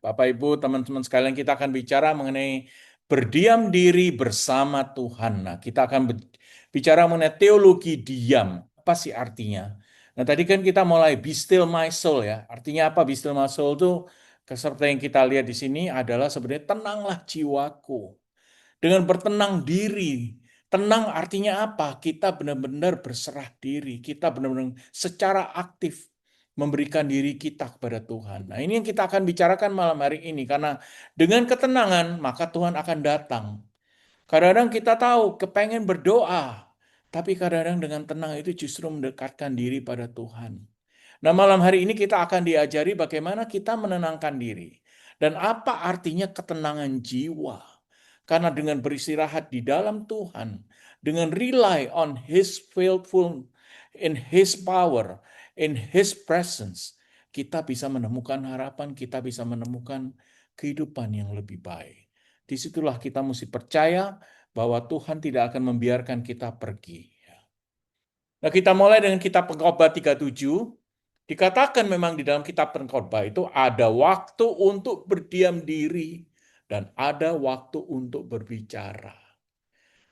Bapak Ibu, teman-teman sekalian, kita akan bicara mengenai berdiam diri bersama Tuhan. Nah, kita akan bicara mengenai teologi diam. Apa sih artinya? Nah, tadi kan kita mulai be still my soul ya. Artinya apa be still my soul itu? Seperti yang kita lihat di sini adalah sebenarnya tenanglah jiwaku. Dengan bertenang diri. Tenang artinya apa? Kita benar-benar berserah diri. Kita benar-benar secara aktif memberikan diri kita kepada Tuhan. Nah, ini yang kita akan bicarakan malam hari ini. Karena dengan ketenangan, maka Tuhan akan datang. Kadang-kadang kita tahu, kepengen berdoa. Tapi kadang-kadang dengan tenang itu justru mendekatkan diri pada Tuhan. Nah, malam hari ini kita akan diajari bagaimana kita menenangkan diri. Dan apa artinya ketenangan jiwa. Karena dengan beristirahat di dalam Tuhan, dengan rely on His faithful, in His power, in His presence, kita bisa menemukan harapan, kita bisa menemukan kehidupan yang lebih baik. Disitulah kita mesti percaya bahwa Tuhan tidak akan membiarkan kita pergi. Nah, kita mulai dengan kitab Pengkhotbah 37. Dikatakan memang di dalam kitab Pengkhotbah itu ada waktu untuk berdiam diri dan ada waktu untuk berbicara.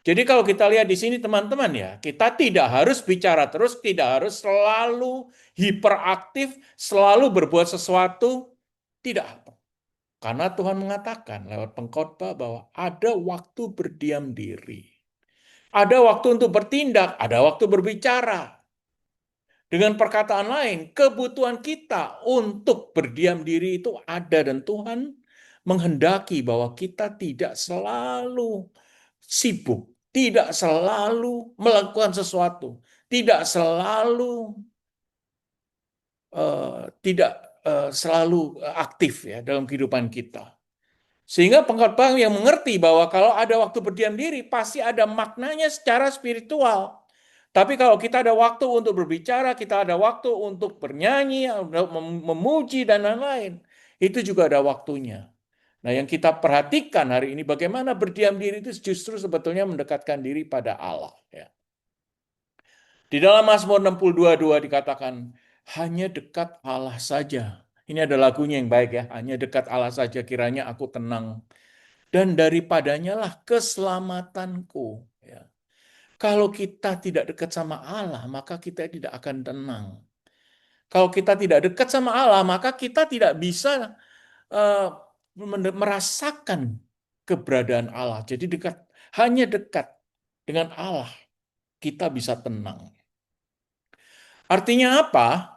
Jadi kalau kita lihat di sini teman-teman ya, kita tidak harus bicara terus, tidak harus selalu hiperaktif, selalu berbuat sesuatu, tidak. Karena Tuhan mengatakan lewat pengkhotbah bahwa ada waktu berdiam diri. Ada waktu untuk bertindak, ada waktu berbicara. Dengan perkataan lain, kebutuhan kita untuk berdiam diri itu ada dan Tuhan menghendaki bahwa kita tidak selalu sibuk, tidak selalu melakukan sesuatu, tidak selalu tidak selalu aktif ya dalam kehidupan kita. Sehingga pengkhotbah yang mengerti bahwa kalau ada waktu berdiam diri, pasti ada maknanya secara spiritual. Tapi kalau kita ada waktu untuk berbicara, kita ada waktu untuk bernyanyi, memuji, dan lain-lain, itu juga ada waktunya. Nah, yang kita perhatikan hari ini, bagaimana berdiam diri itu justru sebetulnya mendekatkan diri pada Allah. Ya. Di dalam Mazmur 62:2 dikatakan, hanya dekat Allah saja. Ini ada lagunya yang baik ya, hanya dekat Allah saja kiranya aku tenang dan daripadanya lah keselamatanku. Ya. Kalau kita tidak dekat sama Allah, maka kita tidak akan tenang. Kalau kita tidak dekat sama Allah, maka kita tidak bisa uh, merasakan keberadaan Allah. Jadi hanya dekat dengan Allah, kita bisa tenang. Artinya apa?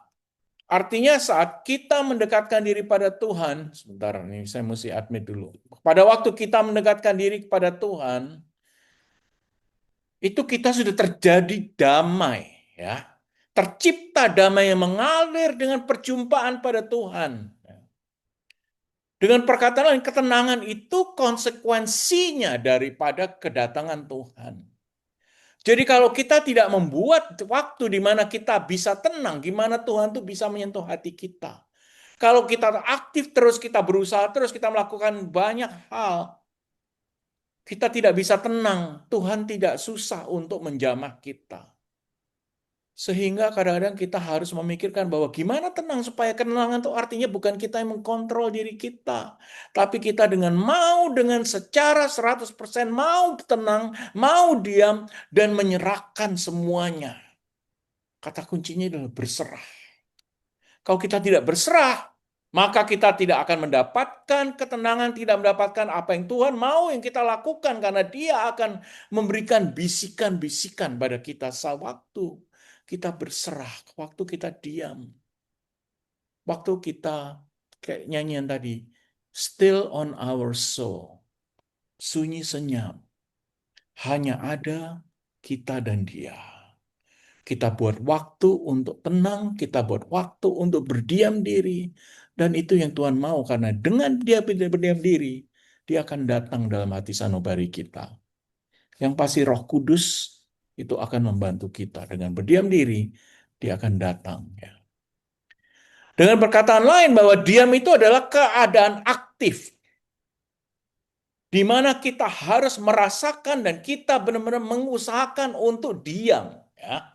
Artinya saat kita mendekatkan diri pada Tuhan, sebentar nih saya mesti admit dulu. Pada waktu kita mendekatkan diri kepada Tuhan, itu kita sudah terjadi damai, ya. Tercipta damai yang mengalir dengan perjumpaan pada Tuhan. Dengan perkataan lain, ketenangan itu konsekuensinya daripada kedatangan Tuhan. Jadi kalau kita tidak membuat waktu di mana kita bisa tenang, gimana Tuhan tuh bisa menyentuh hati kita. Kalau kita aktif terus, kita berusaha terus, kita melakukan banyak hal, kita tidak bisa tenang. Tuhan tidak susah untuk menjamah kita. Sehingga kadang-kadang kita harus memikirkan bahwa gimana tenang supaya ketenangan itu artinya bukan kita yang mengkontrol diri kita. Tapi kita dengan secara 100% mau tenang, mau diam, dan menyerahkan semuanya. Kata kuncinya adalah berserah. Kalau kita tidak berserah, maka kita tidak akan mendapatkan ketenangan, tidak mendapatkan apa yang Tuhan mau yang kita lakukan. Karena Dia akan memberikan bisikan-bisikan pada kita sewaktu kita berserah, waktu kita diam, waktu kita kayak nyanyian tadi, still on our soul, sunyi senyap, hanya ada kita dan Dia. Kita buat waktu untuk tenang, kita buat waktu untuk berdiam diri, dan itu yang Tuhan mau karena dengan Dia berdiam diri, Dia akan datang dalam hati sanubari kita. Yang pasti Roh Kudus itu akan membantu kita dengan berdiam diri, Dia akan datang ya. Dengan perkataan lain bahwa diam itu adalah keadaan aktif. Di mana kita harus merasakan dan kita benar-benar mengusahakan untuk diam. Ya.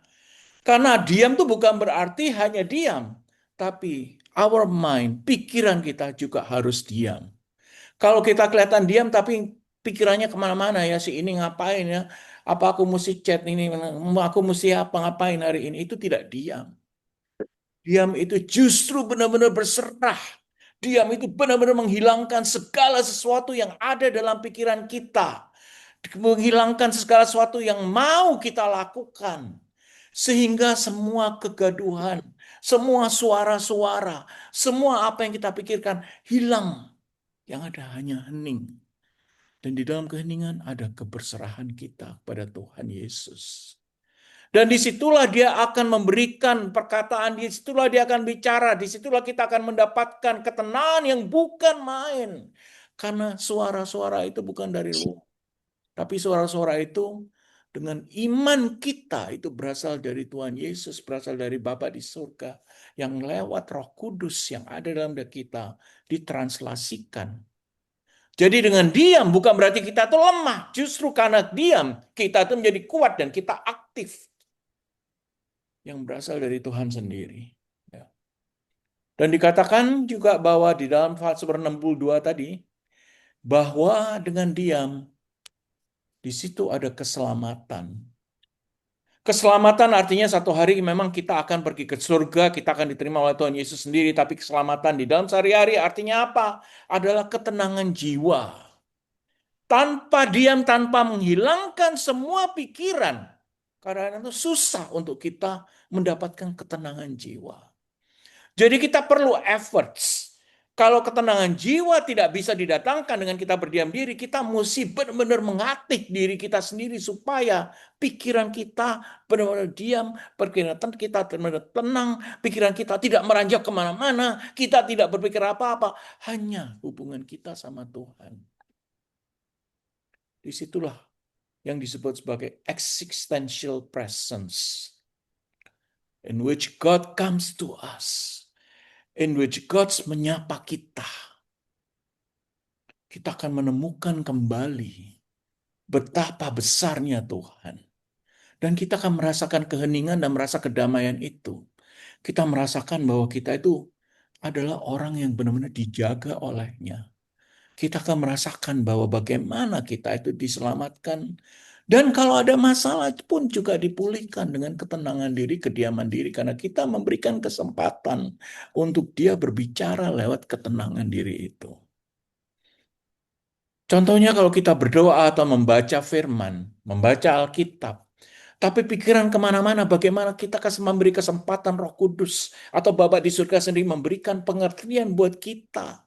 Karena diam itu bukan berarti hanya diam. Tapi Our mind, pikiran kita juga harus diam. Kalau kita kelihatan diam tapi pikirannya kemana-mana ya, si ini ngapain ya, apa aku mesti chat ini, aku mesti apa ngapain hari ini, itu tidak diam. Diam itu justru benar-benar berserah. Diam itu benar-benar menghilangkan segala sesuatu yang ada dalam pikiran kita. Menghilangkan segala sesuatu yang mau kita lakukan. Sehingga semua kegaduhan, semua suara-suara, semua apa yang kita pikirkan hilang. Yang ada hanya hening. Dan di dalam keheningan ada keberserahan kita kepada Tuhan Yesus. Dan disitulah dia akan memberikan perkataan, disitulah dia akan bicara, disitulah kita akan mendapatkan ketenangan yang bukan main. Karena suara-suara itu bukan dari luar. Tapi suara-suara itu dengan iman kita itu berasal dari Tuhan Yesus, berasal dari Bapa di surga. Yang lewat Roh Kudus yang ada dalam diri kita ditranslasikan. Jadi dengan diam bukan berarti kita itu lemah. Justru karena diam kita itu menjadi kuat dan kita aktif. Yang berasal dari Tuhan sendiri. Ya. Dan dikatakan juga bahwa di dalam Mazmur 62 tadi, bahwa dengan diam, di situ ada keselamatan. Keselamatan artinya satu hari memang kita akan pergi ke surga, kita akan diterima oleh Tuhan Yesus sendiri, tapi keselamatan di dalam sehari-hari artinya apa? Adalah ketenangan jiwa. Tanpa diam, tanpa menghilangkan semua pikiran, kadang-kadang itu susah untuk kita mendapatkan ketenangan jiwa. Jadi kita perlu efforts. Kalau ketenangan jiwa tidak bisa didatangkan dengan kita berdiam diri, kita mesti benar-benar mengatih diri kita sendiri supaya pikiran kita benar-benar diam, pikiran kita benar-benar tenang, pikiran kita tidak meranjak kemana-mana, kita tidak berpikir apa-apa, hanya hubungan kita sama Tuhan. Disitulah yang disebut sebagai existential presence, in which God comes to us. In which God menyapa kita. Kita akan menemukan kembali betapa besarnya Tuhan. Dan kita akan merasakan keheningan dan merasa kedamaian itu. Kita merasakan bahwa kita itu adalah orang yang benar-benar dijaga olehnya. Kita akan merasakan bahwa bagaimana kita itu diselamatkan. Dan kalau ada masalah pun juga dipulihkan dengan ketenangan diri, kediaman diri. Karena kita memberikan kesempatan untuk dia berbicara lewat ketenangan diri itu. Contohnya kalau kita berdoa atau membaca firman, membaca Alkitab. Tapi pikiran kemana-mana, bagaimana kita kasih memberi kesempatan Roh Kudus atau Bapa di surga sendiri memberikan pengertian buat kita.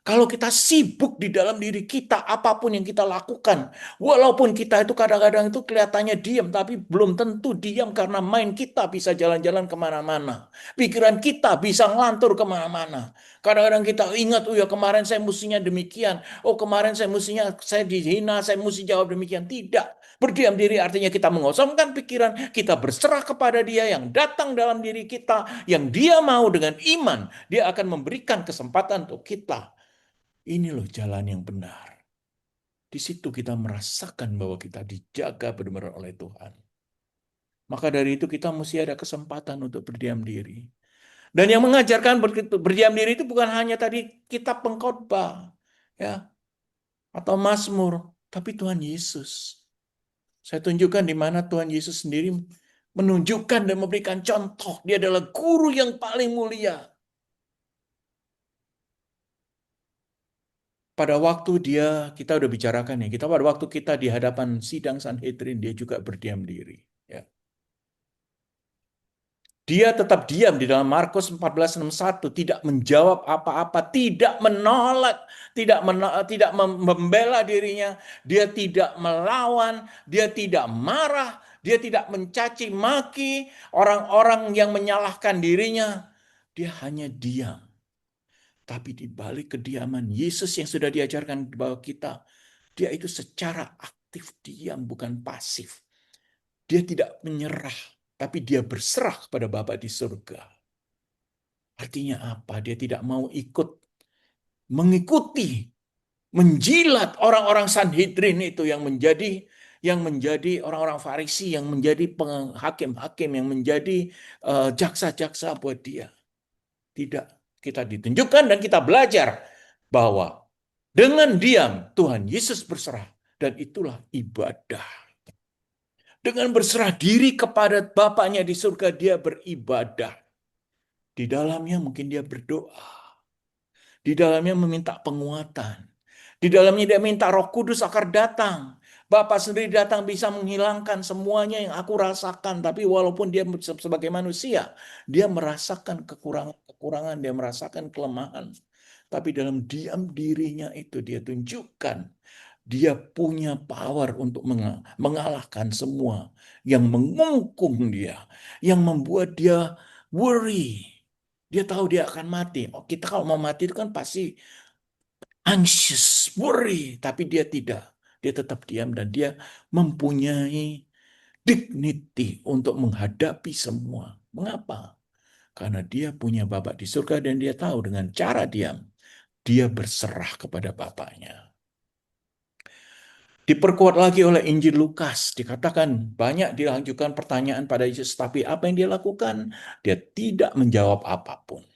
Kalau kita sibuk di dalam diri kita, apapun yang kita lakukan, walaupun kita itu kadang-kadang itu kelihatannya diam, tapi belum tentu diam karena main kita bisa jalan-jalan kemana-mana. Pikiran kita bisa ngelantur kemana-mana. Kadang-kadang kita ingat, oh ya kemarin saya mestinya demikian, oh kemarin saya dihina, saya mesti jawab demikian. Tidak. Berdiam diri artinya kita mengosongkan pikiran, kita berserah kepada Dia yang datang dalam diri kita, yang Dia mau dengan iman, Dia akan memberikan kesempatan untuk kita. Ini loh jalan yang benar. Di situ kita merasakan bahwa kita dijaga benar-benar oleh Tuhan. Maka dari itu kita mesti ada kesempatan untuk berdiam diri. Dan yang mengajarkan berdiam diri itu bukan hanya tadi kitab pengkhotbah, ya, atau Mazmur, tapi Tuhan Yesus. Saya tunjukkan di mana Tuhan Yesus sendiri menunjukkan dan memberikan contoh. Dia adalah guru yang paling mulia. Pada waktu kita udah bicarakan ya, pada waktu kita di hadapan sidang Sanhedrin, dia juga berdiam diri. Ya. Dia tetap diam di dalam Markus 14:61, tidak menjawab apa-apa, tidak menolak, tidak membela dirinya, dia tidak melawan, dia tidak marah, dia tidak mencaci maki orang-orang yang menyalahkan dirinya. Dia hanya diam. Tapi di balik kediaman Yesus yang sudah diajarkan bahwa kita, dia itu secara aktif diam, bukan pasif. Dia tidak menyerah, tapi dia berserah kepada Bapa di surga. Artinya apa? Dia tidak mau mengikuti, menjilat orang-orang Sanhedrin itu yang menjadi orang-orang Farisi, yang menjadi hakim-hakim, yang menjadi jaksa-jaksa buat dia. Tidak. kita ditunjukkan dan kita belajar bahwa dengan diam Tuhan Yesus berserah, dan itulah ibadah. Dengan berserah diri kepada Bapaknya di surga, dia beribadah. Di dalamnya mungkin dia berdoa. Di dalamnya meminta penguatan. Di dalamnya dia minta Roh Kudus akan datang. Bapa sendiri datang bisa menghilangkan semuanya yang aku rasakan. Tapi walaupun dia sebagai manusia, dia merasakan kekurangan-kekurangan, dia merasakan kelemahan. Tapi dalam diam dirinya itu dia tunjukkan dia punya power untuk mengalahkan semua yang mengungkung dia, yang membuat dia worry. Dia tahu dia akan mati. Oh, kita kalau mau mati itu kan pasti anxious, worry, tapi dia tidak. Dia tetap diam dan dia mempunyai dignity untuk menghadapi semua. Mengapa? Karena dia punya Bapa di surga dan dia tahu dengan cara diam, dia berserah kepada Bapaknya. Diperkuat lagi oleh Injil Lukas, dikatakan banyak dilanjutkan pertanyaan pada Yesus, tapi apa yang dia lakukan? Dia tidak menjawab apapun.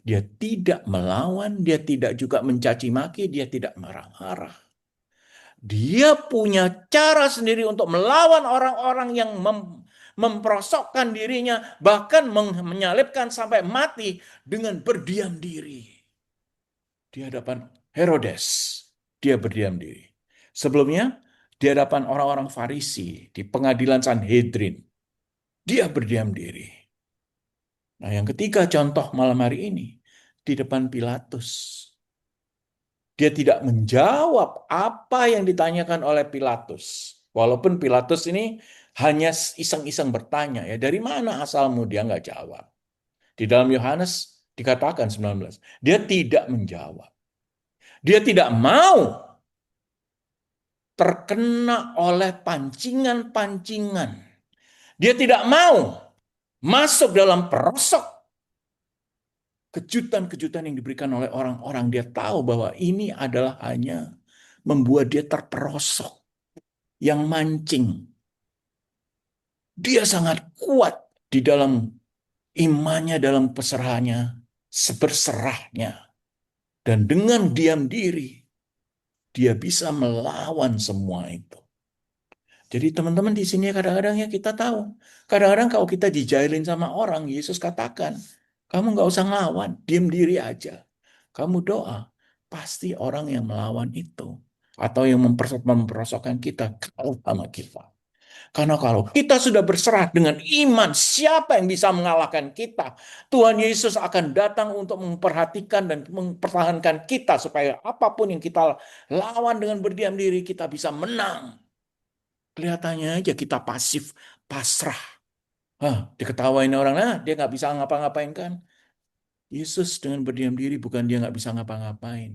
Dia tidak melawan, dia tidak juga mencaci maki, dia tidak marah-marah. Dia punya cara sendiri untuk melawan orang-orang yang memperosokkan dirinya, bahkan menyalibkan sampai mati dengan berdiam diri. Di hadapan Herodes, dia berdiam diri. Sebelumnya, di hadapan orang-orang Farisi, di pengadilan Sanhedrin, dia berdiam diri. Nah, yang ketiga contoh malam hari ini, di depan Pilatus. Dia tidak menjawab apa yang ditanyakan oleh Pilatus. Walaupun Pilatus ini hanya iseng-iseng bertanya, ya dari mana asalmu? Dia nggak jawab. Di dalam Yohanes dikatakan 19, dia tidak menjawab. Dia tidak mau terkena oleh pancingan-pancingan. Dia tidak mau masuk dalam perosok kejutan-kejutan yang diberikan oleh orang-orang. Dia tahu bahwa ini adalah hanya membuat dia terperosok, yang mancing. Dia sangat kuat di dalam imannya, dalam peserahannya, seberserahnya. Dan dengan diam diri, dia bisa melawan semua itu. Jadi teman-teman di sini kadang-kadang ya kita tahu. Kadang-kadang kalau kita dijailin sama orang, Yesus katakan, kamu nggak usah ngelawan, diam diri aja. Kamu doa, pasti orang yang melawan itu. Atau yang memperosokkan kita, kalau sama kita. Karena kalau kita sudah berserah dengan iman, siapa yang bisa mengalahkan kita? Tuhan Yesus akan datang untuk memperhatikan dan mempertahankan kita supaya apapun yang kita lawan dengan berdiam diri, kita bisa menang. Kelihatannya aja kita pasif, pasrah. Diketawain orang, dia nggak bisa ngapa-ngapain kan? Yesus dengan berdiam diri bukan dia nggak bisa ngapa-ngapain.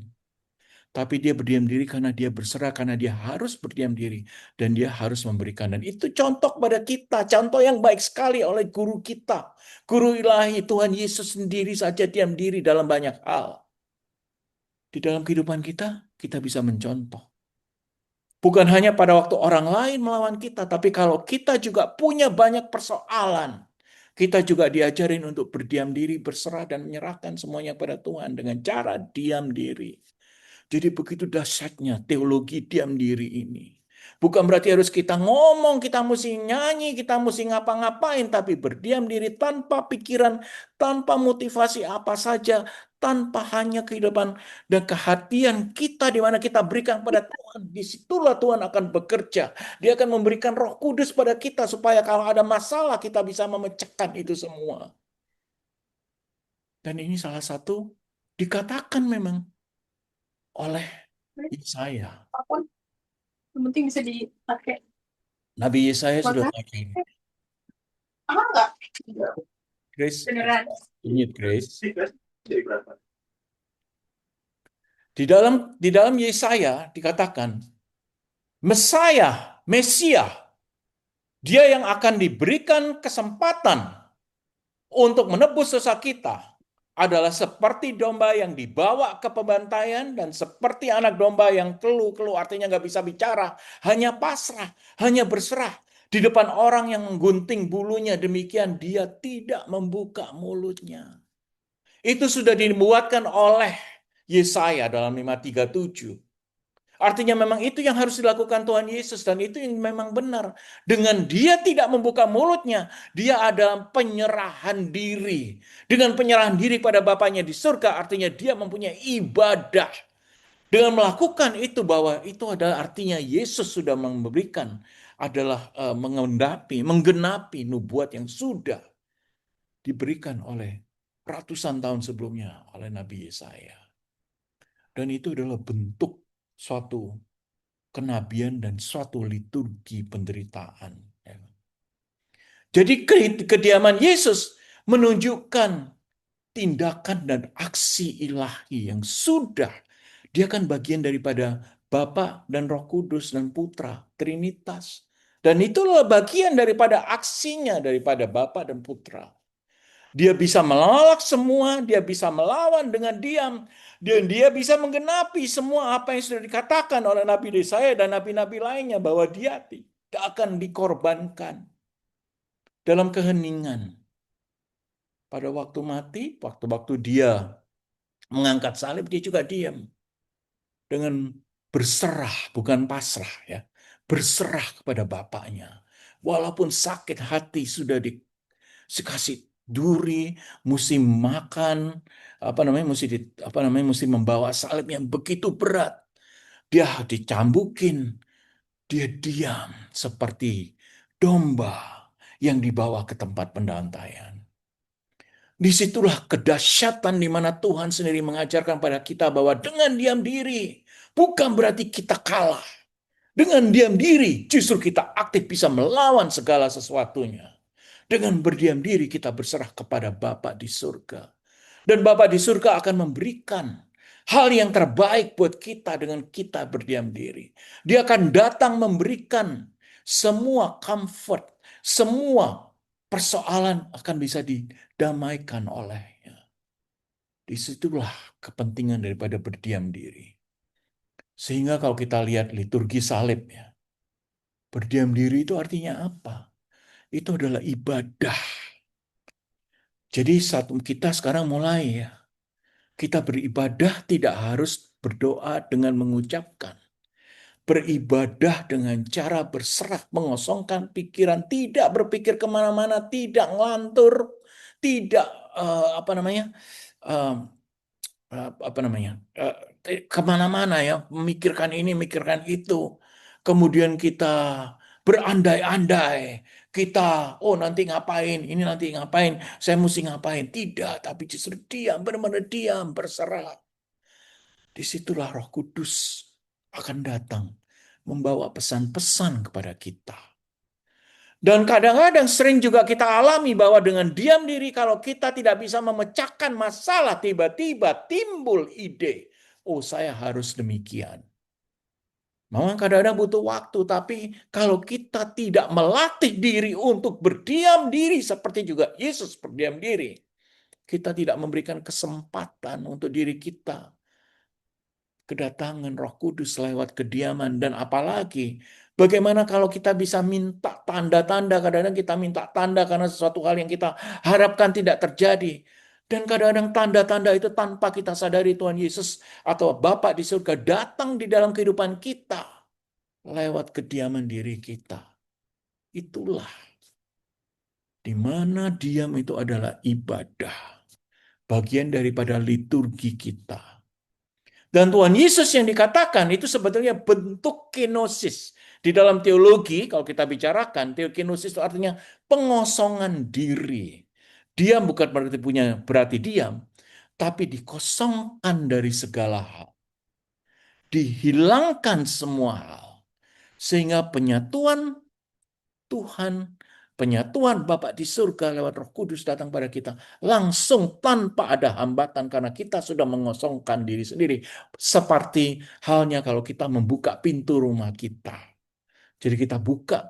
Tapi dia berdiam diri karena dia berserah, karena dia harus berdiam diri. Dan dia harus memberikan. Dan itu contoh pada kita. Contoh yang baik sekali oleh guru kita. Guru ilahi Tuhan Yesus sendiri saja diam diri dalam banyak hal. Di dalam kehidupan kita bisa mencontoh. Bukan hanya pada waktu orang lain melawan kita, tapi kalau kita juga punya banyak persoalan, kita juga diajarin untuk berdiam diri, berserah, dan menyerahkan semuanya pada Tuhan dengan cara diam diri. Jadi begitu dahsyatnya teologi diam diri ini. Bukan berarti harus kita ngomong, kita mesti nyanyi, kita mesti ngapa-ngapain, tapi berdiam diri tanpa pikiran, tanpa motivasi apa saja, tanpa hanya kehidupan dan kehatian kita di mana kita berikan pada Tuhan. Disitulah Tuhan akan bekerja. Dia akan memberikan Roh Kudus pada kita supaya kalau ada masalah kita bisa memecahkan itu semua. Dan ini salah satu dikatakan memang oleh Yesaya. Yang penting bisa dipakai. Nabi Yesaya sudah Maka, pakai. enggak? Grace, Beneran. ingat Grace. Di dalam Yesaya dikatakan Mesia, dia yang akan diberikan kesempatan untuk menebus dosa kita adalah seperti domba yang dibawa ke pembantaian dan seperti anak domba yang keluh-keluh, artinya nggak bisa bicara, hanya pasrah, hanya berserah di depan orang yang menggunting bulunya, demikian dia tidak membuka mulutnya. Itu sudah dibuatkan oleh Yesaya dalam 5:37. Artinya memang itu yang harus dilakukan Tuhan Yesus dan itu yang memang benar. Dengan dia tidak membuka mulutnya, dia adalah penyerahan diri. Dengan penyerahan diri pada Bapaknya di surga, artinya dia mempunyai ibadah. Dengan melakukan itu bahwa itu adalah artinya Yesus sudah memberikan adalah menggenapi nubuat yang sudah diberikan oleh ratusan tahun sebelumnya oleh Nabi Yesaya. Dan itu adalah bentuk suatu kenabian dan suatu liturgi penderitaan. Jadi kediaman Yesus menunjukkan tindakan dan aksi ilahi yang sudah dia kan bagian daripada Bapa dan Roh Kudus dan Putra, Trinitas. Dan itulah bagian daripada aksinya daripada Bapa dan Putra. Dia bisa menolak semua, dia bisa melawan dengan diam, dan dia bisa menggenapi semua apa yang sudah dikatakan oleh Nabi Yesaya dan nabi-nabi lainnya bahwa dia tidak akan dikorbankan dalam keheningan. Pada waktu mati, waktu-waktu dia mengangkat salib, dia juga diam. Dengan berserah, bukan pasrah ya. Berserah kepada Bapaknya. Walaupun sakit hati sudah dikasih duri, mesti makan, mesti membawa salib yang begitu berat. Dia dicambukin, dia diam seperti domba yang dibawa ke tempat pendantaian. Disitulah kedahsyatan di mana Tuhan sendiri mengajarkan pada kita bahwa dengan diam diri bukan berarti kita kalah. Dengan diam diri justru kita aktif bisa melawan segala sesuatunya. Dengan berdiam diri kita berserah kepada Bapa di surga. Dan Bapa di surga akan memberikan hal yang terbaik buat kita dengan kita berdiam diri. Dia akan datang memberikan semua comfort, semua persoalan akan bisa didamaikan olehnya. Disitulah kepentingan daripada berdiam diri. Sehingga kalau kita lihat liturgi salib ya, berdiam diri itu artinya apa? Itu adalah ibadah. Jadi saat kita sekarang mulai ya, kita beribadah tidak harus berdoa dengan mengucapkan. Beribadah dengan cara berserah, mengosongkan pikiran, tidak berpikir kemana-mana, tidak ngelantur, tidak eh, kemana-mana ya, memikirkan ini, memikirkan itu. Kemudian kita berandai-andai, kita, oh nanti ngapain, ini nanti ngapain, saya mesti ngapain. Tidak, tapi justru diam, benar-benar diam, berserah. Disitulah Roh Kudus akan datang, membawa pesan-pesan kepada kita. Dan kadang-kadang sering juga kita alami bahwa dengan diam diri kalau kita tidak bisa memecahkan masalah, tiba-tiba timbul ide. Oh, saya harus demikian. Memang kadang-kadang butuh waktu, tapi kalau kita tidak melatih diri untuk berdiam diri seperti juga Yesus berdiam diri, kita tidak memberikan kesempatan untuk diri kita kedatangan Roh Kudus lewat kediaman. Dan apalagi bagaimana kalau kita bisa minta tanda-tanda, kadang-kadang kita minta tanda karena sesuatu hal yang kita harapkan tidak terjadi. Dan kadang-kadang tanda-tanda itu tanpa kita sadari Tuhan Yesus atau Bapa di surga datang di dalam kehidupan kita lewat kediaman diri kita. Itulah di mana diam itu adalah ibadah, bagian daripada liturgi kita. Dan Tuhan Yesus yang dikatakan itu sebetulnya bentuk kenosis. Di dalam teologi, kalau kita bicarakan, kenosis itu artinya pengosongan diri. Diam bukan berarti diam, tapi dikosongkan dari segala hal. Dihilangkan semua hal. Sehingga penyatuan Tuhan, penyatuan Bapa di surga lewat Roh Kudus datang pada kita langsung tanpa ada hambatan karena kita sudah mengosongkan diri sendiri. Seperti halnya kalau kita membuka pintu rumah kita. Jadi kita buka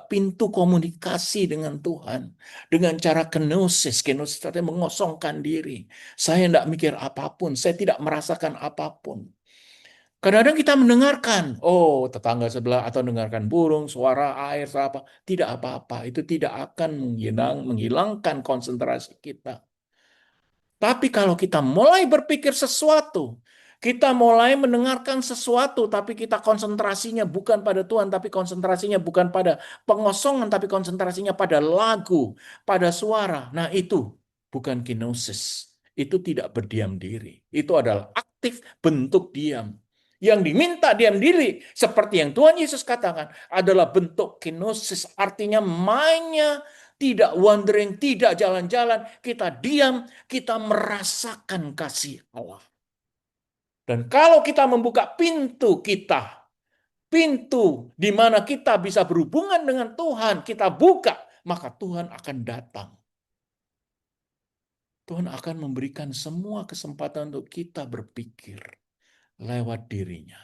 pintu komunikasi dengan Tuhan. Dengan cara kenosis. Kenosis artinya mengosongkan diri. Saya tidak mikir apapun, saya tidak merasakan apapun. Kadang-kadang kita mendengarkan, oh tetangga sebelah atau mendengarkan burung, suara air, suara apa. Tidak apa-apa, itu tidak akan menghilangkan konsentrasi kita. Tapi kalau kita mulai berpikir sesuatu, kita mulai mendengarkan sesuatu, tapi kita konsentrasinya bukan pada Tuhan, tapi konsentrasinya bukan pada pengosongan, tapi konsentrasinya pada lagu, pada suara. Nah, itu bukan kinosis. Itu tidak berdiam diri. Itu adalah aktif bentuk diam. Yang diminta diam diri, seperti yang Tuhan Yesus katakan, adalah bentuk kinosis. Artinya mainnya tidak wandering, tidak jalan-jalan. Kita diam, kita merasakan kasih Allah. Dan kalau kita membuka pintu kita, pintu di mana kita bisa berhubungan dengan Tuhan, kita buka, maka Tuhan akan datang. Tuhan akan memberikan semua kesempatan untuk kita berpikir lewat dirinya.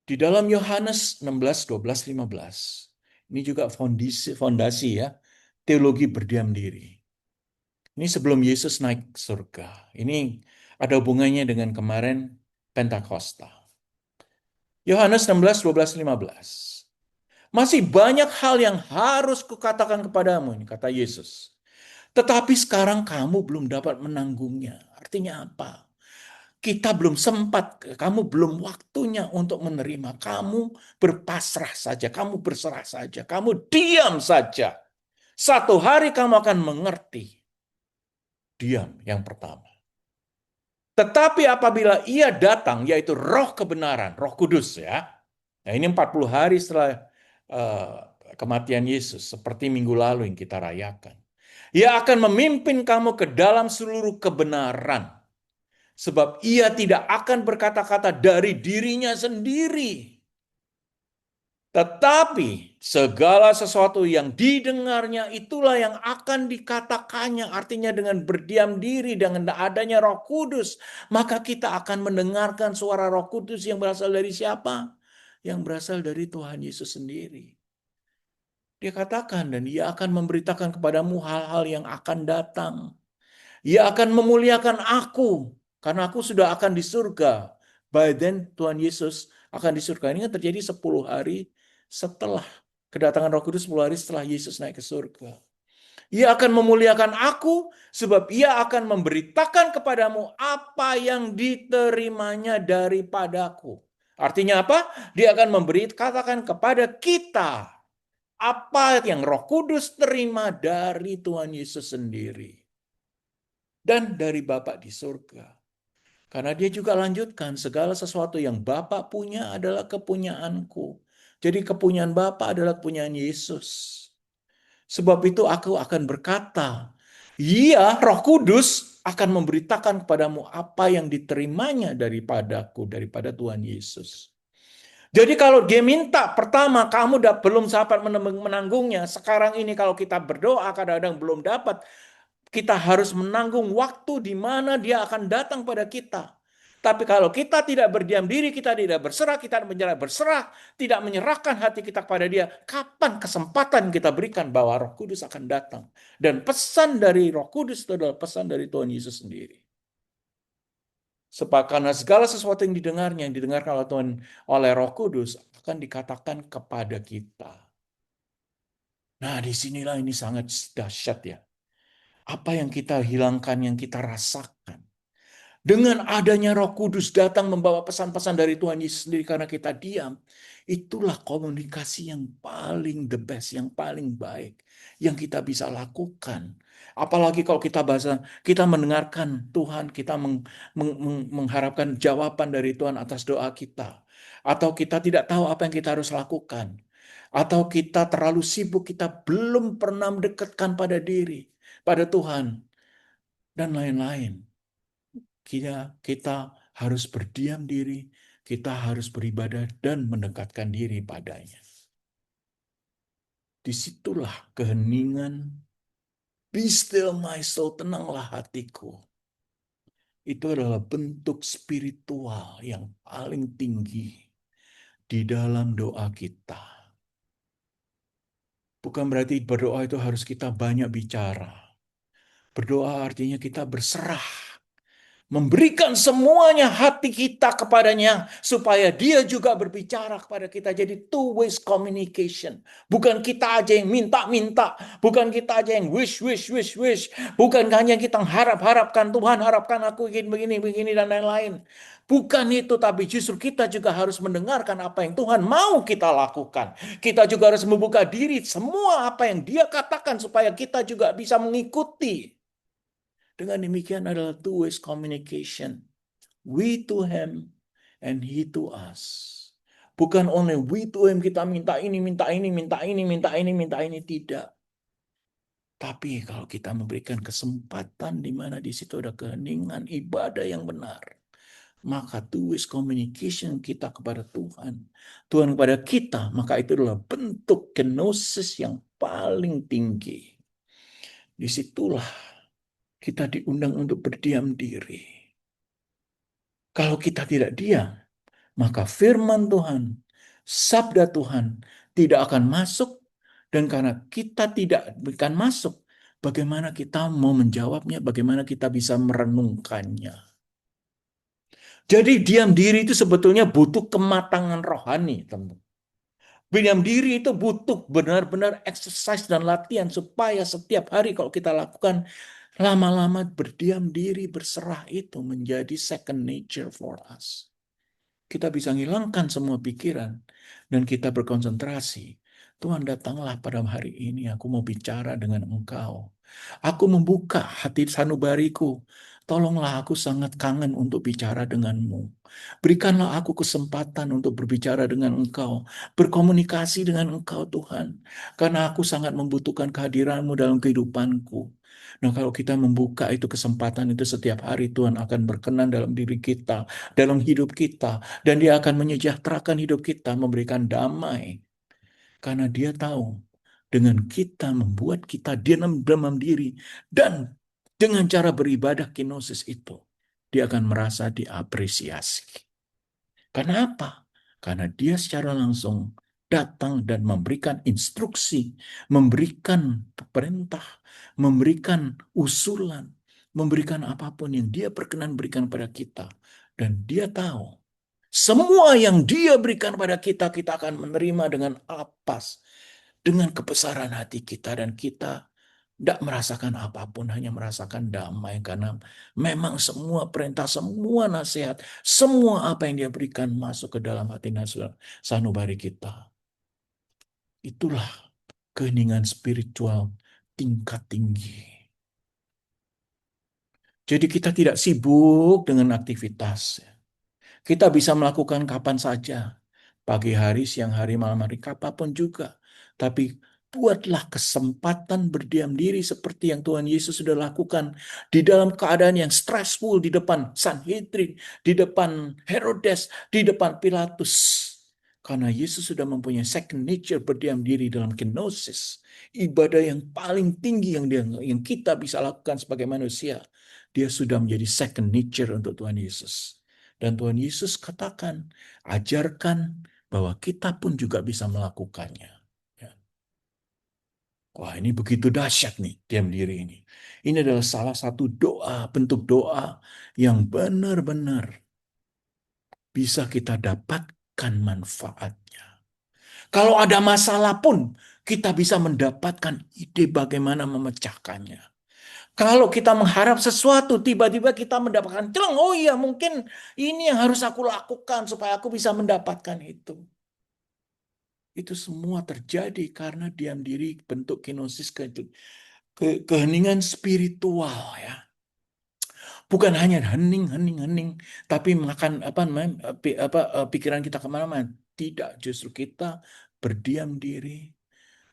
Di dalam Yohanes 16, 12, 15, ini juga fondasi ya, teologi berdiam diri. Ini sebelum Yesus naik ke surga. Ini ada hubungannya dengan kemarin Pentakosta. Yohanes 16, 12, 15. Masih banyak hal yang harus kukatakan kepadamu, ini kata Yesus. Tetapi sekarang kamu belum dapat menanggungnya. Artinya apa? Kita belum sempat, kamu belum waktunya untuk menerima. Kamu berpasrah saja, kamu berserah saja, kamu diam saja. Satu hari kamu akan mengerti. Diam yang pertama. Tetapi apabila ia datang, yaitu roh kebenaran, roh kudus ya. Nah ini 40 hari setelah kematian Yesus, seperti minggu lalu yang kita rayakan. Ia akan memimpin kamu ke dalam seluruh kebenaran. Sebab ia tidak akan berkata-kata dari dirinya sendiri. Tetapi segala sesuatu yang didengarnya itulah yang akan dikatakannya. Artinya dengan berdiam diri, dengan adanya Roh Kudus, maka kita akan mendengarkan suara Roh Kudus yang berasal dari siapa? Yang berasal dari Tuhan Yesus sendiri. Dia katakan, dan ia akan memberitakan kepadamu hal-hal yang akan datang. Ia akan memuliakan aku, karena aku sudah akan di surga. By then Tuhan Yesus akan di surga. Ini kan terjadi 10 hari setelah kedatangan Roh Kudus, 10 hari setelah Yesus naik ke surga. Ia akan memuliakan aku, sebab ia akan memberitakan kepadamu apa yang diterimanya daripadaku. Artinya apa? Dia akan katakan kepada kita apa yang Roh Kudus terima dari Tuhan Yesus sendiri. Dan dari Bapa di surga. Karena dia juga lanjutkan, segala sesuatu yang Bapa punya adalah kepunyaanku. Jadi kepunyaan Bapa adalah kepunyaan Yesus. Sebab itu aku akan berkata, iya, Roh Kudus akan memberitakan kepadamu apa yang diterimanya daripadaku, daripada Tuhan Yesus. Jadi kalau dia minta, pertama kamu belum dapat menanggungnya. Sekarang ini kalau kita berdoa kadang-kadang belum dapat, kita harus menanggung waktu di mana dia akan datang pada kita. Tapi kalau kita tidak berdiam diri, kita tidak berserah, kita berserah, tidak menyerahkan hati kita kepada dia, kapan kesempatan kita berikan bahwa Roh Kudus akan datang? Dan pesan dari Roh Kudus itu adalah pesan dari Tuhan Yesus sendiri. Sebab karena segala sesuatu yang didengarnya, yang didengarkan oleh Tuhan, oleh Roh Kudus, akan dikatakan kepada kita. Nah, disinilah ini sangat dahsyat ya. Apa yang kita hilangkan, yang kita rasakan. Dengan adanya Roh Kudus datang membawa pesan-pesan dari Tuhan Yesus sendiri karena kita diam. Itulah komunikasi yang paling the best, yang paling baik yang kita bisa lakukan. Apalagi kalau kita mendengarkan Tuhan, kita mengharapkan jawaban dari Tuhan atas doa kita. Atau kita tidak tahu apa yang kita harus lakukan. Atau kita terlalu sibuk, kita belum pernah mendekatkan pada diri, pada Tuhan, dan lain-lain. Kita harus berdiam diri, kita harus beribadah dan mendekatkan diri padanya. Disitulah keheningan, be still my soul, tenanglah hatiku. Itu adalah bentuk spiritual yang paling tinggi di dalam doa kita. Bukan berarti berdoa itu harus kita banyak bicara. Berdoa artinya kita berserah. memberikan semuanya hati kita kepadanya supaya dia juga berbicara kepada kita. Jadi two ways communication. Bukan kita aja yang minta-minta, bukan kita aja yang wish, bukan hanya kita harap-harapkan Tuhan harapkan aku ingin begini dan lain-lain. Bukan itu, tapi justru kita juga harus mendengarkan apa yang Tuhan mau kita lakukan. Kita juga harus membuka diri semua apa yang Dia katakan supaya kita juga bisa mengikuti. Dengan demikian adalah two ways communication. We to him and he to us. Bukan only we to him, kita minta ini, minta ini, minta ini, minta ini, minta ini. Tidak. Tapi kalau kita memberikan kesempatan di mana di situ ada keheningan ibadah yang benar, maka two ways communication kita kepada Tuhan, Tuhan kepada kita, maka itu adalah bentuk kenosis yang paling tinggi. Disitulah kita diundang untuk berdiam diri. Kalau kita tidak diam, maka firman Tuhan, sabda Tuhan tidak akan masuk. Dan karena kita tidak akan masuk, bagaimana kita mau menjawabnya, bagaimana kita bisa merenungkannya. Jadi diam diri itu sebetulnya butuh kematangan rohani, teman. Diam diri itu butuh benar-benar exercise dan latihan supaya setiap hari kalau kita lakukan, lama-lama berdiam diri, berserah itu menjadi second nature for us. Kita bisa menghilangkan semua pikiran dan kita berkonsentrasi. Tuhan, datanglah pada hari ini, aku mau bicara dengan Engkau. Aku membuka hati sanubariku. Tolonglah, aku sangat kangen untuk bicara denganmu. Berikanlah aku kesempatan untuk berbicara dengan Engkau, berkomunikasi dengan Engkau Tuhan. Karena aku sangat membutuhkan kehadiranmu dalam kehidupanku. Nah, kalau kita membuka itu kesempatan itu setiap hari, Tuhan akan berkenan dalam diri kita, dalam hidup kita, dan Dia akan menyejahterakan hidup kita, memberikan damai. Karena Dia tahu dengan kita membuat kita diam dalam diri dan dengan cara beribadah kinosis itu, Dia akan merasa diapresiasi. Karena apa? Karena Dia secara langsung datang dan memberikan instruksi, memberikan perintah, memberikan usulan, memberikan apapun yang Dia berkenan berikan pada kita. Dan Dia tahu semua yang Dia berikan pada kita, kita akan menerima dengan apas, dengan kebesaran hati kita, dan kita tidak merasakan apapun, hanya merasakan damai. Karena memang semua perintah, semua nasihat, semua apa yang Dia berikan masuk ke dalam hati sanubari kita. Itulah keheningan spiritual tingkat tinggi. Jadi kita tidak sibuk dengan aktivitas. Kita bisa melakukan kapan saja. Pagi hari, siang hari, malam hari, kapanpun juga. Tapi buatlah kesempatan berdiam diri seperti yang Tuhan Yesus sudah lakukan di dalam keadaan yang stressful, di depan Sanhedrin, di depan Herodes, di depan Pilatus. Karena Yesus sudah mempunyai second nature berdiam diri dalam kenosis. Ibadah yang paling tinggi yang kita bisa lakukan sebagai manusia. Dia sudah menjadi second nature untuk Tuhan Yesus. Dan Tuhan Yesus katakan, ajarkan bahwa kita pun juga bisa melakukannya. Ya. Wah, ini begitu dahsyat nih, diam diri ini. Ini adalah salah satu doa, bentuk doa yang benar-benar bisa kita dapatkan manfaatnya. Kalau ada masalah pun, kita bisa mendapatkan ide bagaimana memecahkannya. Kalau kita mengharap sesuatu, tiba-tiba kita mendapatkan celeng. Oh iya, mungkin ini yang harus aku lakukan supaya aku bisa mendapatkan itu. Itu semua terjadi karena diam diri, bentuk kenosis, keheningan spiritual ya. Bukan hanya hening, tapi makan apa namanya pikiran kita kemana-mana. Tidak, justru kita berdiam diri.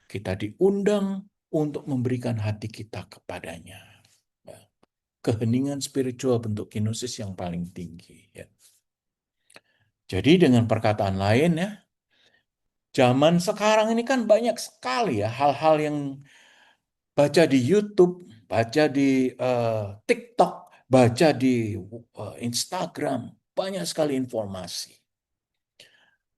Kita diundang untuk memberikan hati kita kepadanya. Ya. Keheningan spiritual bentuk kenosis yang paling tinggi. Ya. Jadi dengan perkataan lain ya, zaman sekarang ini kan banyak sekali ya hal-hal yang baca di YouTube, baca di TikTok, baca di Instagram, banyak sekali informasi.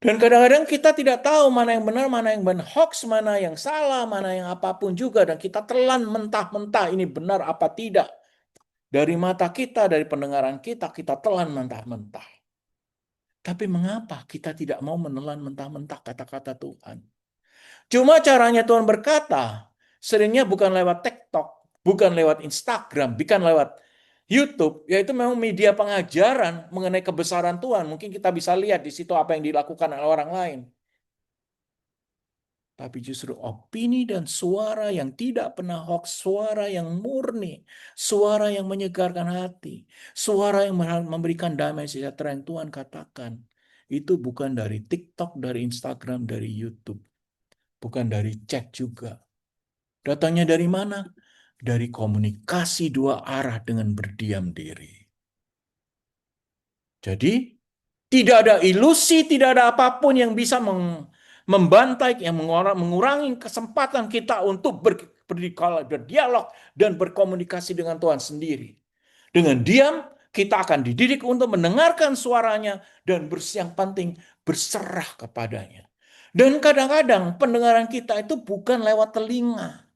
Dan kadang-kadang kita tidak tahu mana yang benar, mana yang hoax, mana yang salah, mana yang apapun juga. Dan kita telan mentah-mentah ini benar apa tidak. Dari mata kita, dari pendengaran kita, kita telan mentah-mentah. Tapi mengapa kita tidak mau menelan mentah-mentah kata-kata Tuhan? Cuma caranya Tuhan berkata, seringnya bukan lewat TikTok, bukan lewat Instagram, bukan lewat YouTube, yaitu memang media pengajaran mengenai kebesaran Tuhan. Mungkin kita bisa lihat di situ apa yang dilakukan oleh orang lain. Tapi justru opini dan suara yang tidak pernah hoax, suara yang murni, suara yang menyegarkan hati, suara yang memberikan damai sejahtera yang Tuhan katakan. Itu bukan dari TikTok, dari Instagram, dari YouTube. Bukan dari chat juga. Datangnya dari mana? Dari komunikasi dua arah dengan berdiam diri. Jadi, tidak ada ilusi, tidak ada apapun yang bisa membantai, yang mengurangi kesempatan kita untuk berdialog dan berkomunikasi dengan Tuhan sendiri. Dengan diam, kita akan dididik untuk mendengarkan suaranya dan yang penting berserah kepadanya. Dan kadang-kadang pendengaran kita itu bukan lewat telinga.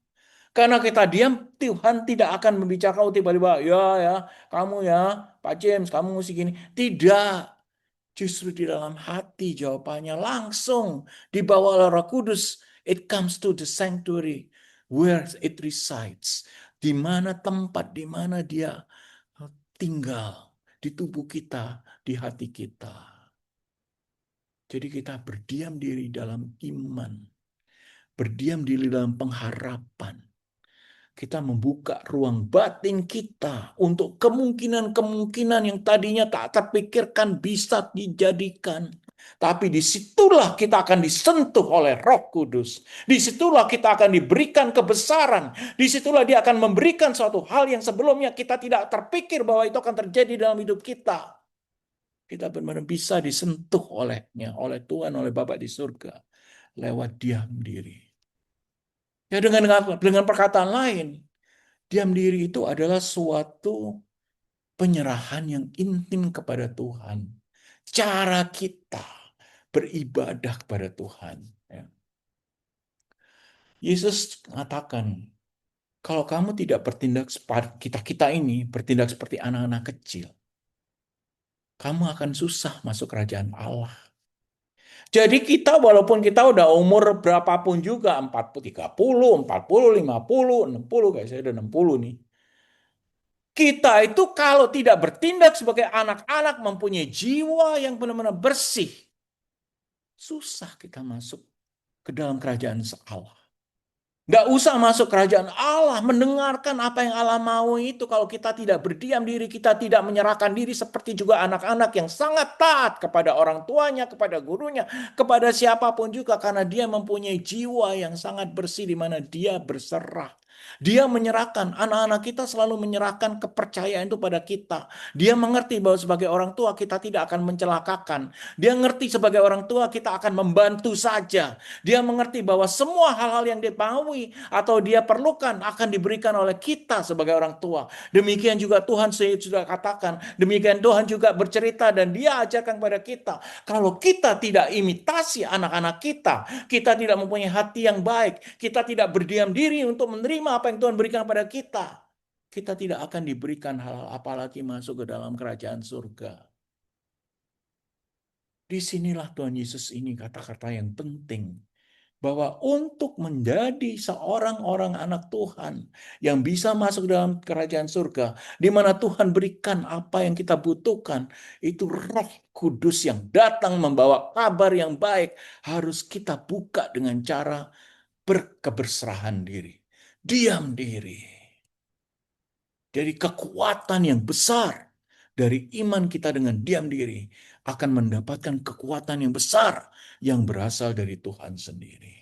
Karena kita diam, Tuhan tidak akan membicarakan tiba-tiba, ya ya, kamu ya, Pak James, kamu mesti gini. Tidak. Justru di dalam hati jawabannya langsung dibawa oleh Roh Kudus. It comes to the sanctuary where it resides. Di mana tempat, di mana dia tinggal. Di tubuh kita, di hati kita. Jadi kita berdiam diri dalam iman. Berdiam diri dalam pengharapan. Kita membuka ruang batin kita untuk kemungkinan-kemungkinan yang tadinya tak terpikirkan bisa dijadikan. Tapi disitulah kita akan disentuh oleh Roh Kudus. Disitulah kita akan diberikan kebesaran. Disitulah dia akan memberikan suatu hal yang sebelumnya kita tidak terpikir bahwa itu akan terjadi dalam hidup kita. Kita benar-benar bisa disentuh olehnya, oleh Tuhan, oleh Bapa di surga. Lewat diam diri. Ya dengan perkataan lain, diam diri itu adalah suatu penyerahan yang intim kepada Tuhan. Cara kita beribadah kepada Tuhan. Ya. Yesus mengatakan, kalau kamu tidak bertindak seperti kita ini bertindak seperti anak-anak kecil, kamu akan susah masuk kerajaan Allah. Jadi kita walaupun kita udah umur berapapun juga, 40, 30, 40, 50, 60, kayak saya udah 60 nih. Kita itu kalau tidak bertindak sebagai anak-anak mempunyai jiwa yang benar-benar bersih, susah kita masuk ke dalam kerajaan Allah. Nggak usah masuk kerajaan Allah, mendengarkan apa yang Allah mau itu. Kalau kita tidak berdiam diri, kita tidak menyerahkan diri seperti juga anak-anak yang sangat taat kepada orang tuanya, kepada gurunya, kepada siapapun juga. Karena dia mempunyai jiwa yang sangat bersih di mana dia berserah. Dia menyerahkan, anak-anak kita selalu menyerahkan kepercayaan itu pada kita. Dia mengerti bahwa sebagai orang tua kita tidak akan mencelakakan. Dia mengerti sebagai orang tua kita akan membantu saja. Dia mengerti bahwa semua hal-hal yang dia maui atau dia perlukan akan diberikan oleh kita sebagai orang tua. Demikian juga Tuhan sudah katakan, demikian Tuhan juga bercerita dan dia ajarkan kepada kita. Kalau kita tidak imitasi anak-anak kita tidak mempunyai hati yang baik, kita tidak berdiam diri untuk menerima apa yang Tuhan berikan kepada kita tidak akan diberikan hal-hal apalagi masuk ke dalam kerajaan surga. Disinilah Tuhan Yesus ini kata-kata yang penting. Bahwa untuk menjadi seorang orang anak Tuhan yang bisa masuk dalam kerajaan surga, di mana Tuhan berikan apa yang kita butuhkan, itu Roh Kudus yang datang membawa kabar yang baik, harus kita buka dengan cara berkeberserahan diri, diam diri. Dari kekuatan yang besar dari iman kita dengan diam diri akan mendapatkan kekuatan yang besar yang berasal dari Tuhan sendiri.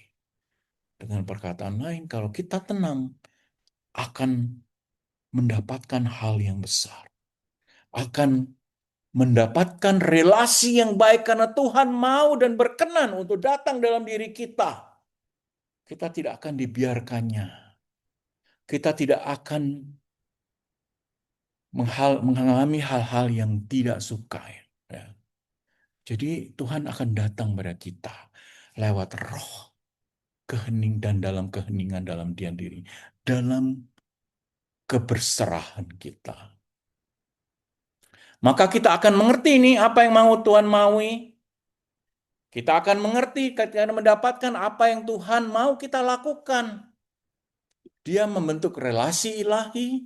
Dengan perkataan lain, kalau kita tenang, akan mendapatkan hal yang besar. Akan mendapatkan relasi yang baik karena Tuhan mau dan berkenan untuk datang dalam diri kita. Kita tidak akan dibiarkannya. Kita tidak akan mengalami hal-hal yang tidak suka. Ya. Jadi Tuhan akan datang pada kita lewat roh kehening dan dalam keheningan dalam diam diri. Dalam keberserahan kita. Maka kita akan mengerti nih apa yang mau Tuhan maui. Kita akan mengerti ketika mendapatkan apa yang Tuhan mau kita lakukan. Dia membentuk relasi ilahi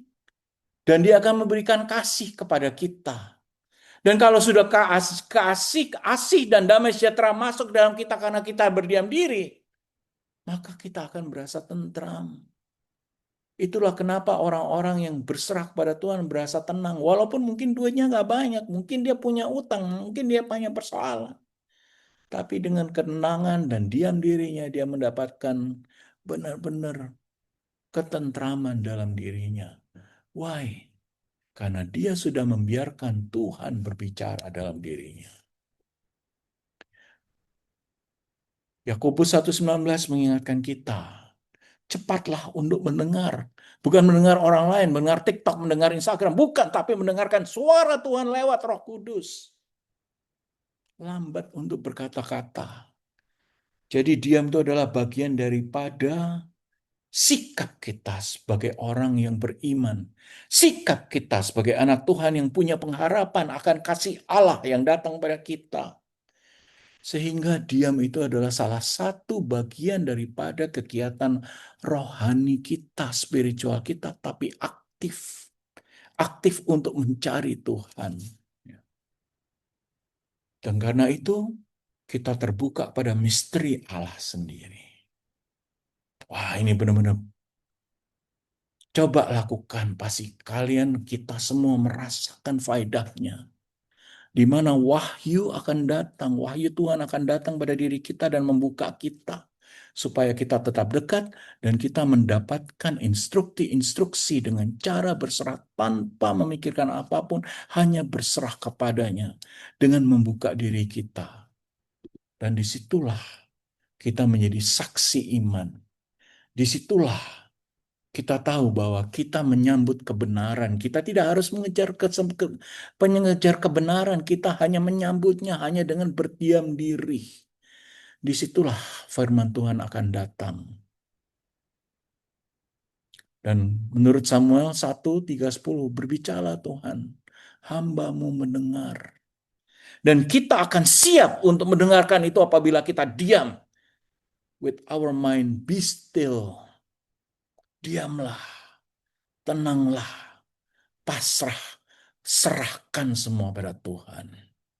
dan dia akan memberikan kasih kepada kita. Dan kalau sudah kasih dan damai sejahtera masuk dalam kita karena kita berdiam diri, maka kita akan berasa tentram. Itulah kenapa orang-orang yang berserah kepada Tuhan berasa tenang. Walaupun mungkin duitnya nggak banyak, mungkin dia punya utang, mungkin dia punya persoalan. Tapi dengan ketenangan dan diam dirinya, dia mendapatkan benar-benar ketentraman dalam dirinya. Why? Karena dia sudah membiarkan Tuhan berbicara dalam dirinya. Yakobus 1:19 mengingatkan kita, cepatlah untuk mendengar. Bukan mendengar orang lain, mendengar TikTok, mendengar Instagram. Bukan, tapi mendengarkan suara Tuhan lewat Roh Kudus. Lambat untuk berkata-kata. Jadi diam itu adalah bagian daripada sikap kita sebagai orang yang beriman. Sikap kita sebagai anak Tuhan yang punya pengharapan akan kasih Allah yang datang pada kita. Sehingga diam itu adalah salah satu bagian daripada kegiatan rohani kita, spiritual kita, tapi aktif. Aktif untuk mencari Tuhan. Dan karena itu, kita terbuka pada misteri Allah sendiri. Wah, ini benar-benar coba lakukan. Pasti kalian, kita semua merasakan faedahnya. Di mana wahyu akan datang, wahyu Tuhan akan datang pada diri kita dan membuka kita. Supaya kita tetap dekat dan kita mendapatkan instruksi-instruksi dengan cara berserah tanpa memikirkan apapun, hanya berserah kepadanya dengan membuka diri kita. Dan disitulah kita menjadi saksi iman. Disitulah kita tahu bahwa kita menyambut kebenaran. Kita tidak harus mengejar kebenaran. Kita hanya menyambutnya hanya dengan berdiam diri. Disitulah firman Tuhan akan datang. Dan menurut Samuel 1:3-10, berbicara Tuhan, hamba-Mu mendengar. Dan kita akan siap untuk mendengarkan itu apabila kita diam. With our mind, be still. Diamlah, tenanglah, pasrah, serahkan semua pada Tuhan.